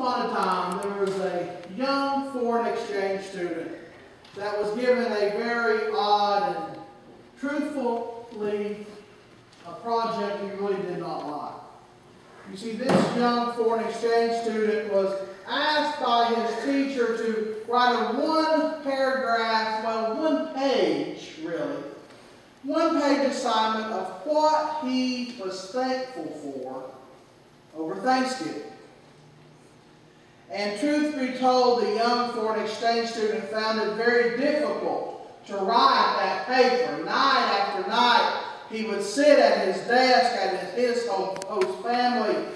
upon a time, there was a young foreign exchange student that was given a very odd and truthfully a project he really did not like. You see, this young foreign exchange student was asked by his teacher to write a one-paragraph, well, one-page, really, one-page assignment of what he was thankful for over Thanksgiving. And truth be told, the young foreign exchange student found it very difficult to write that paper. Night after night, he would sit at his desk at his host family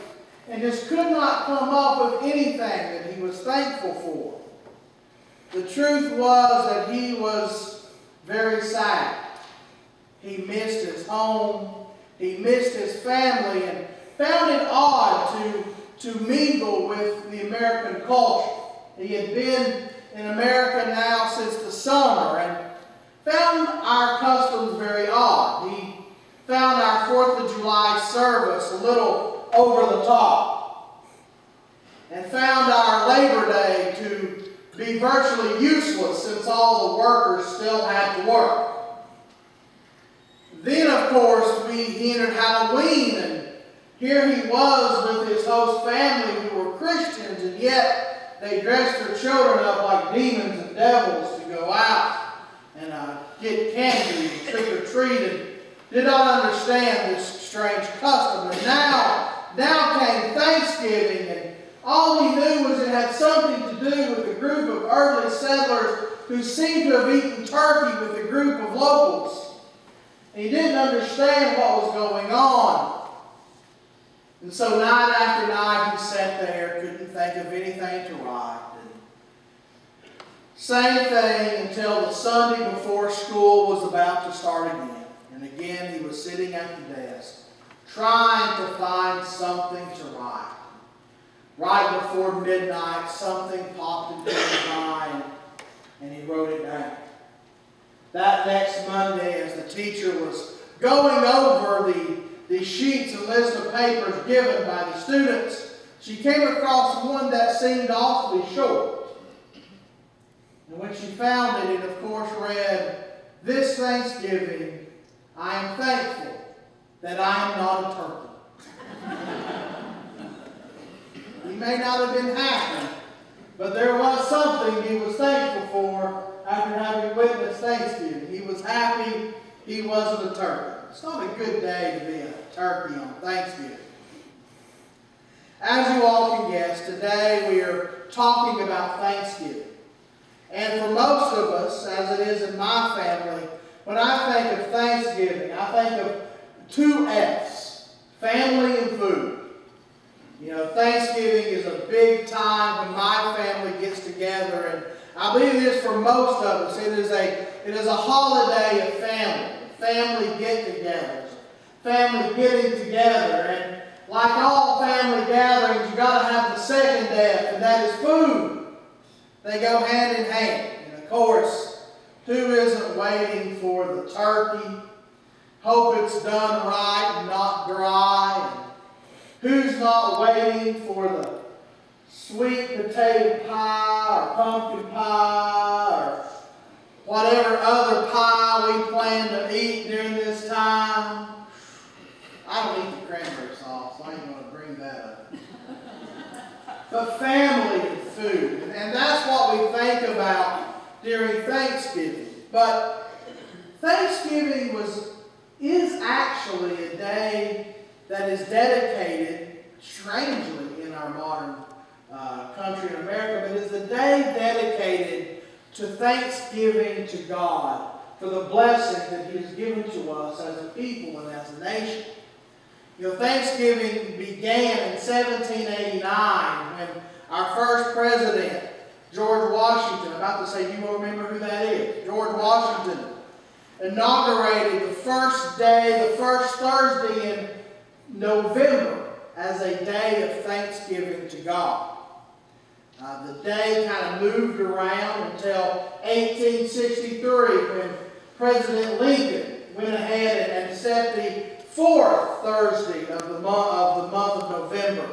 and just could not come up with anything that he was thankful for. The truth was that he was very sad. He missed his home, he missed his family, and found it odd to mingle with the American culture. He had been in America now since the summer and found our customs very odd. He found our 4th of July service a little over the top, and found our Labor Day to be virtually useless since all the workers still had to work. Then, of course, he entered Halloween, and here he was with his host family who were Christians, and yet they dressed their children up like demons and devils to go out and get candy and trick or treat, and did not understand this strange custom. And now came Thanksgiving, and all he knew was it had something to do with a group of early settlers who seemed to have eaten turkey with a group of locals. And he didn't understand what was going on. And so night after night he sat there, couldn't think of anything to write. Same thing until the Sunday before school was about to start again. And again he was sitting at the desk, trying to find something to write. Right before midnight, something popped into his mind, and he wrote it down. That next Monday, as the teacher was going over the sheets and list of papers given by the students, she came across one that seemed awfully short. And when she found it, it of course read, "This Thanksgiving, I am thankful that I am not a turkey." He may not have been happy, but there was something he was thankful for after having witnessed Thanksgiving. He was happy he wasn't a turkey. It's not a good day to be a turkey on Thanksgiving. As you all can guess, today we are talking about Thanksgiving. And for most of us, as it is in my family, when I think of Thanksgiving, I think of two F's, family and food. You know, Thanksgiving is a big time when my family gets together, and I believe it is for most of us. It is a holiday of family get-togethers, family getting together, and like all family gatherings, you've got to have the second F, and that is food. They go hand in hand, and of course, who isn't waiting for the turkey? Hope it's done right and not dry. And who's not waiting for the sweet potato pie or pumpkin pie or whatever other pie we plan to eat during this time? I don't eat the cranberry sauce, so I ain't going to bring that up. But family and food, and that's what we think about during Thanksgiving. But Thanksgiving is actually a day that is dedicated, strangely, in our modern country in America, but it's a day dedicated to thanksgiving to God for the blessing that He has given to us as a people and as a nation. You know, Thanksgiving began in 1789 when our first president, George Washington, I'm about to say you will remember who that is, George Washington, inaugurated the first day, the first Thursday in November as a day of thanksgiving to God. The day kind of moved around until 1863 when President Lincoln went ahead and set the fourth Thursday of the month of November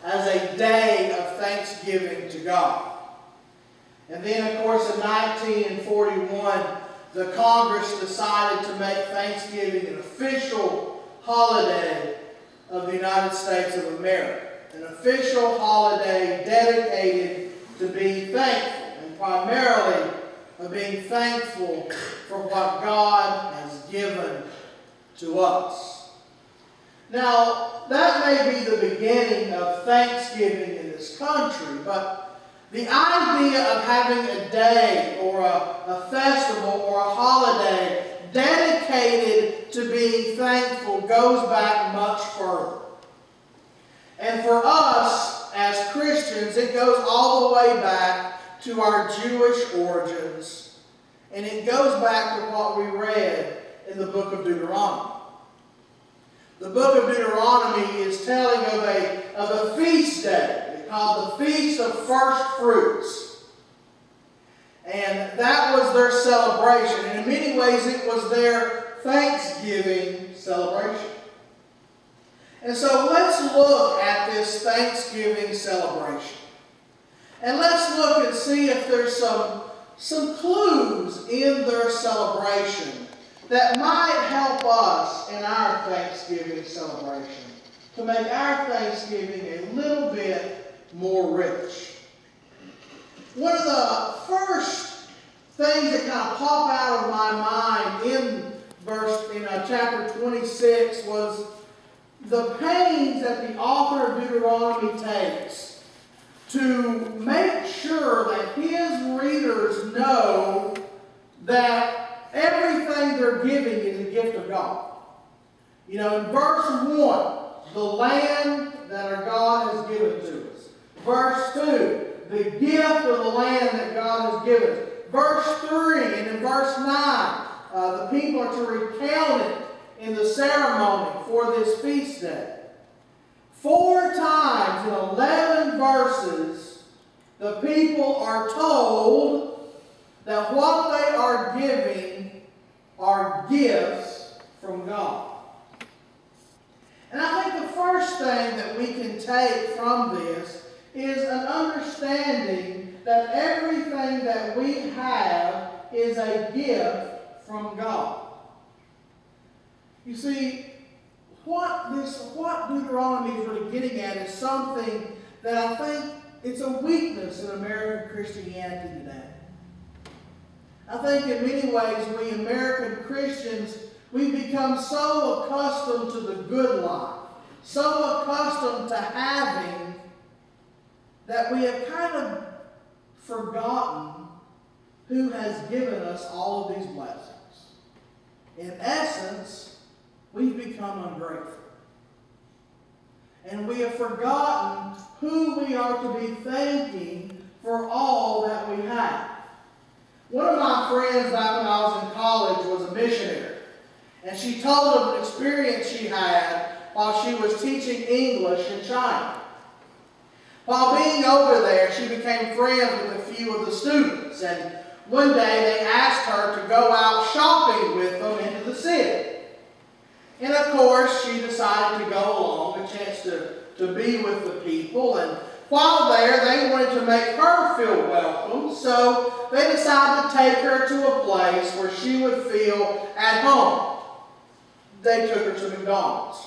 as a day of thanksgiving to God. And then, of course, in 1941, the Congress decided to make Thanksgiving an official holiday of the United States of America. An official holiday dedicated to being thankful, and primarily of being thankful for what God has given to us. Now, that may be the beginning of Thanksgiving in this country, but the idea of having a day or a festival or a holiday dedicated to being thankful goes back much further. And for us as Christians, it goes all the way back to our Jewish origins. And it goes back to what we read in the book of Deuteronomy. The book of Deuteronomy is telling of a feast day called the Feast of First Fruits. And that was their celebration. And in many ways it was their Thanksgiving celebration. And so let's look at this Thanksgiving celebration. And let's look and see if there's some clues in their celebration that might help us in our Thanksgiving celebration to make our Thanksgiving a little bit more rich. One of the first things that kind of pop out of my mind in chapter 26 was the pains that the author of Deuteronomy takes to make sure that his readers know that everything they're giving is a gift of God. You know, in verse 1, the land that our God has given to us. Verse 2, the gift of the land that God has given us. Verse 3 and in verse 9, the people are to recount it in the ceremony for this feast day. 4 times in 11 verses, the people are told that what they are giving are gifts from God. And I think the first thing that we can take from this is an understanding that everything that we have is a gift from God. You see, what Deuteronomy is really getting at is something that I think it's a weakness in American Christianity today. I think in many ways we American Christians, we've become so accustomed to the good life, so accustomed to having, that we have kind of forgotten who has given us all of these blessings. In essence, we've become ungrateful. And we have forgotten who we are to be thanking for all that we have. One of my friends back when I was in college was a missionary. And she told of an experience she had while she was teaching English in China. While being over there, she became friends with a few of the students. And one day they asked her to go out shopping with them into the city. And of course, she decided to go along, a chance to be with the people. And while there, they wanted to make her feel welcome. So they decided to take her to a place where she would feel at home. They took her to McDonald's.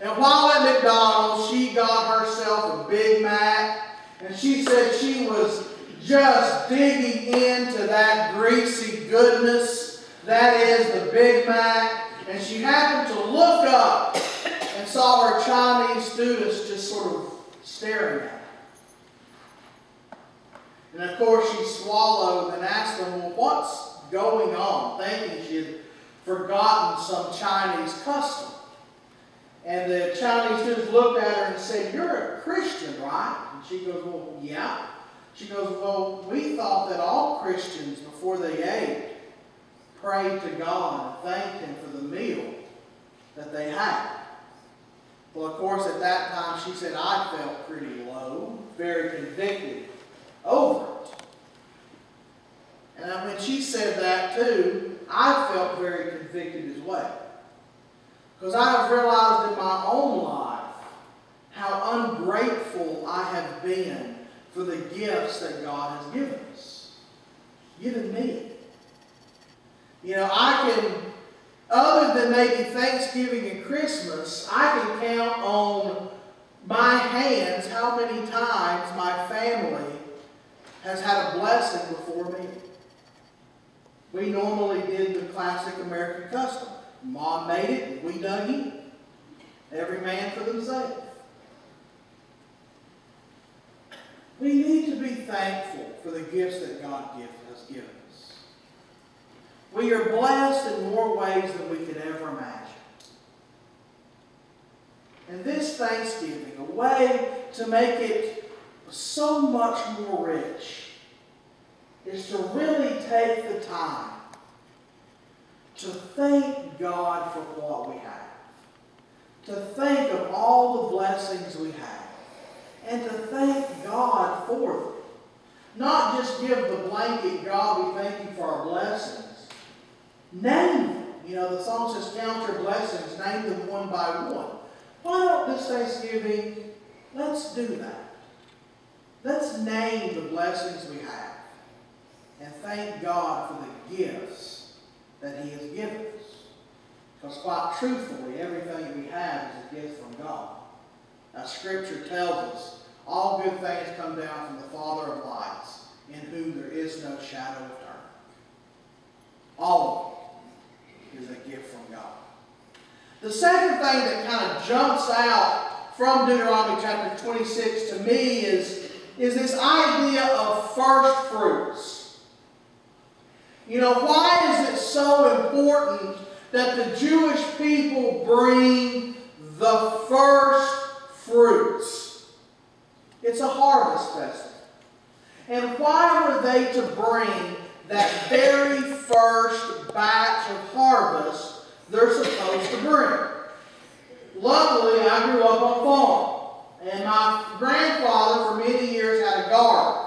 And while at McDonald's, she got herself a Big Mac. And she said she was just digging into that greasy goodness that is the Big Mac. And she happened to look up and saw her Chinese students just sort of staring at her. And of course she swallowed and asked them, well, what's going on? Thinking she had forgotten some Chinese custom. And the Chinese students looked at her and said, you're a Christian, right? And she goes, well, yeah. She goes, well, we thought that all Christians, before they ate, prayed to God and thanked Him for the meal that they had. Well, of course, at that time, she said, I felt pretty low, very convicted over it. And when she said that too, I felt very convicted as well. Because I have realized in my own life how ungrateful I have been for the gifts that God has given us. Given me. You know, I can, other than maybe Thanksgiving and Christmas, I can count on my hands how many times my family has had a blessing before me. We normally did the classic American custom. Mom made it and we dug in. Every man for themselves. We need to be thankful for the gifts that God has given us. We are blessed in more ways than we could ever imagine. And this Thanksgiving, a way to make it so much more rich, is to really take the time to thank God for what we have. To think of all the blessings we have. And to thank God for them. Not just give the blanket, God, we thank you for our blessings. Name them. You know, the song says, count your blessings, name them one by one. Why don't this Thanksgiving, let's do that. Let's name the blessings we have. And thank God for the gifts that He has given us. Because quite truthfully, everything we have is a gift from God. Now, Scripture tells us all good things come down from the Father of lights, in whom there is no shadow of turning. All of it is a gift from God. The second thing that kind of jumps out from Deuteronomy chapter 26 to me is this idea of first fruits. You know, why is it so important that the Jewish people bring the first fruits? It's a harvest festival. And why were they to bring that very first batch of harvest they're supposed to bring? Luckily, I grew up on a farm. And my grandfather, for many years, had a garden.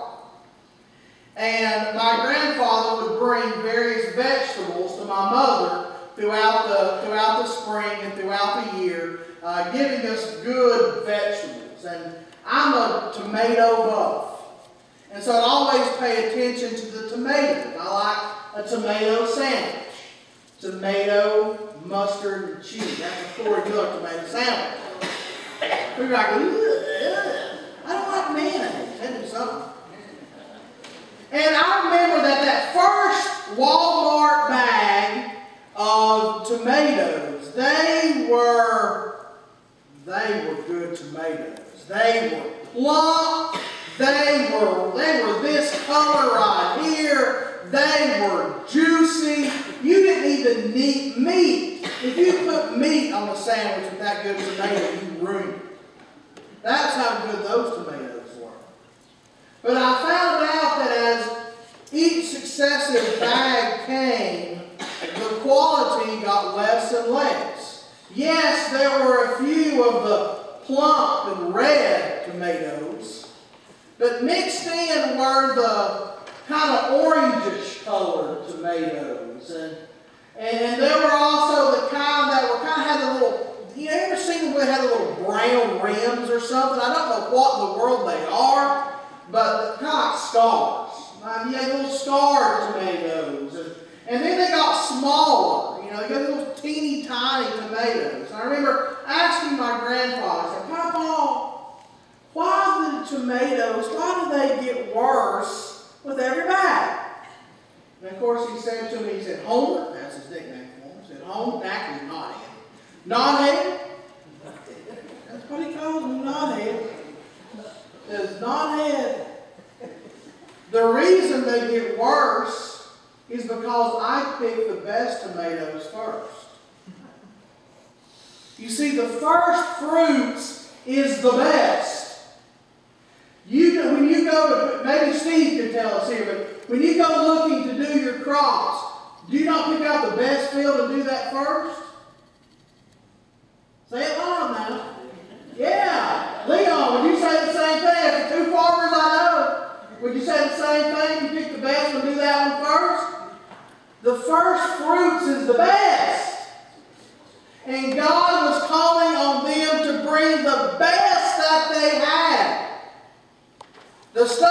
And my grandfather would bring various vegetables to my mother throughout the spring and throughout the year, giving us good vegetables. And I'm a tomato buff. And so I'd always pay attention to the tomatoes. I like a tomato sandwich. Tomato, mustard, and cheese. That's a Corey Miller tomato sandwich. We're like, ugh, I don't like mayonnaise. That do something. And I remember that first Walmart bag of tomatoes, they were good tomatoes. They were plump. They were this color right here. They were juicy. You didn't even need meat. If you put meat on a sandwich with that good tomato, you ruined it. That's how good those tomatoes were. But I found out that as each successive bag came, the quality got less and less. Yes, there were a few of the plump and red tomatoes, but mixed in were the kind of orangish colored tomatoes. And there were also the kind that were kind of had a little, you ever seen them where they had a little brown rims or something? I don't know what in the world they are, but kind of like scars. You had little scarred tomatoes. And then they got smaller. You know, you got little teeny tiny tomatoes. And I remember asking my grandfather, I said, Papa, why the tomatoes, why do they get worse with every bag? And of course he said to me, he said, Homer, that's his nickname for him. He said, Homer, actually Knothead. Knothead? That's what he calls me, Knothead. He says, Knothead. The reason they get worse is because I pick the best tomatoes first. You see, the first fruits is the best. When you go to, maybe Steve could tell us here, but when you go looking to do your crops, do you not pick out the best field and do that first? Say it loud now. Yeah. Leon, would you say the same thing? After two farmers I know, would you say the same thing? You pick the best and do that one first? The first fruits is the best. And God was calling on them to bring the best they had. The stuff